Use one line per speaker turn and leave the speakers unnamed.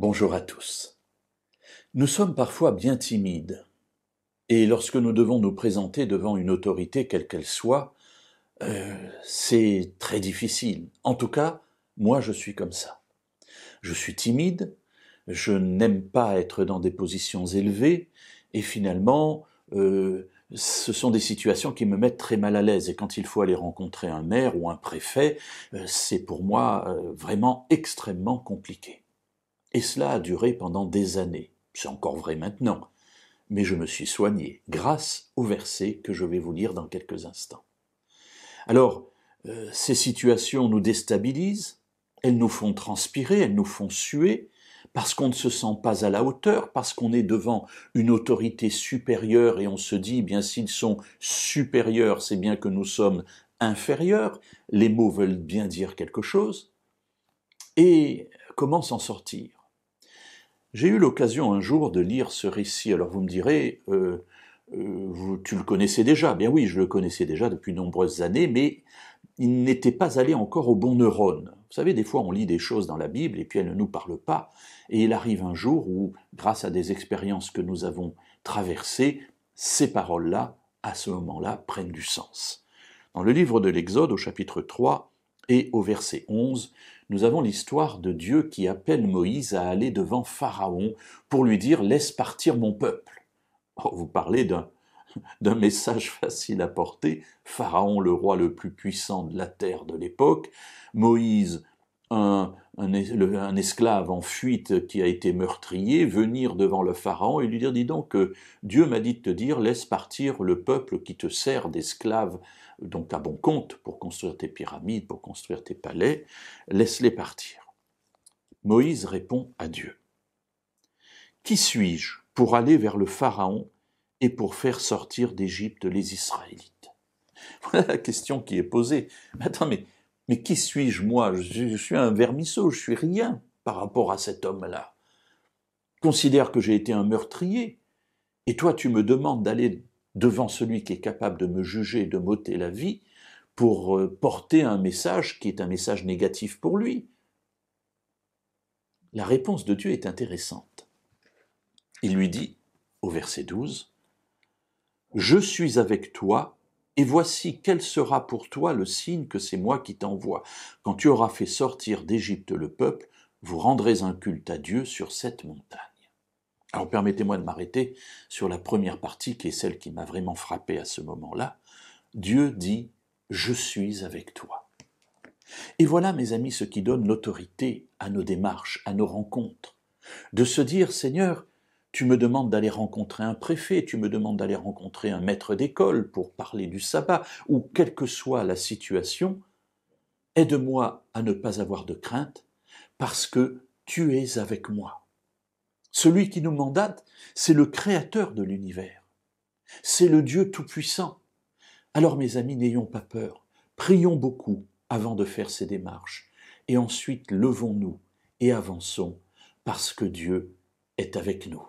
Bonjour à tous. Nous sommes parfois bien timides, et lorsque nous devons nous présenter devant une autorité quelle qu'elle soit, c'est très difficile. En tout cas, moi je suis comme ça. Je suis timide, je n'aime pas être dans des positions élevées, et finalement, ce sont des situations qui me mettent très mal à l'aise. Et quand il faut aller rencontrer un maire ou un préfet, c'est pour moi vraiment extrêmement compliqué. Et cela a duré pendant des années. C'est encore vrai maintenant. Mais je me suis soigné grâce au verset que je vais vous lire dans quelques instants. Alors, ces situations nous déstabilisent, elles nous font transpirer, elles nous font suer, parce qu'on ne se sent pas à la hauteur, parce qu'on est devant une autorité supérieure et on se dit, bien s'ils sont supérieurs, c'est bien que nous sommes inférieurs. Les mots veulent bien dire quelque chose. Et comment s'en sortir ? J'ai eu l'occasion un jour de lire ce récit. Alors vous me direz, tu le connaissais déjà. Bien oui, je le connaissais déjà depuis de nombreuses années, mais il n'était pas allé encore au bon neurone. Vous savez, des fois on lit des choses dans la Bible et puis elles ne nous parlent pas. Et il arrive un jour où, grâce à des expériences que nous avons traversées, ces paroles-là, à ce moment-là, prennent du sens. Dans le livre de l'Exode, au chapitre 3 et au verset 11, nous avons l'histoire de Dieu qui appelle Moïse à aller devant Pharaon pour lui dire « Laisse partir mon peuple ». Oh, vous parlez d'un message facile à porter. Pharaon, le roi le plus puissant de la terre de l'époque, Moïse, un esclave en fuite qui a été meurtrier, venir devant le Pharaon et lui dire « Dis donc, Dieu m'a dit de te dire, laisse partir le peuple qui te sert d'esclave, donc à bon compte, pour construire tes pyramides, pour construire tes palais, laisse-les partir. » Moïse répond à Dieu. « Qui suis-je pour aller vers le Pharaon et pour faire sortir d'Égypte les Israélites ?» Voilà la question qui est posée. Attends, mais qui suis-je moi ? Je suis un vermisseau, je suis rien par rapport à cet homme-là. Considère que j'ai été un meurtrier, et toi tu me demandes d'aller devant celui qui est capable de me juger, de m'ôter la vie, pour porter un message qui est un message négatif pour lui. La réponse de Dieu est intéressante. Il lui dit, au verset 12, « Je suis avec toi, et voici quel sera pour toi le signe que c'est moi qui t'envoie. Quand tu auras fait sortir d'Égypte le peuple, vous rendrez un culte à Dieu sur cette montagne. » Alors permettez-moi de m'arrêter sur la première partie, qui est celle qui m'a vraiment frappé à ce moment-là. Dieu dit « Je suis avec toi ». Et voilà, mes amis, ce qui donne l'autorité à nos démarches, à nos rencontres. De se dire « Seigneur, tu me demandes d'aller rencontrer un préfet, tu me demandes d'aller rencontrer un maître d'école pour parler du sabbat, ou quelle que soit la situation, aide-moi à ne pas avoir de crainte, parce que tu es avec moi. » Celui qui nous mandate, c'est le créateur de l'univers. C'est le Dieu tout-puissant. Alors mes amis, n'ayons pas peur. Prions beaucoup avant de faire ces démarches. Et ensuite, levons-nous et avançons parce que Dieu est avec nous.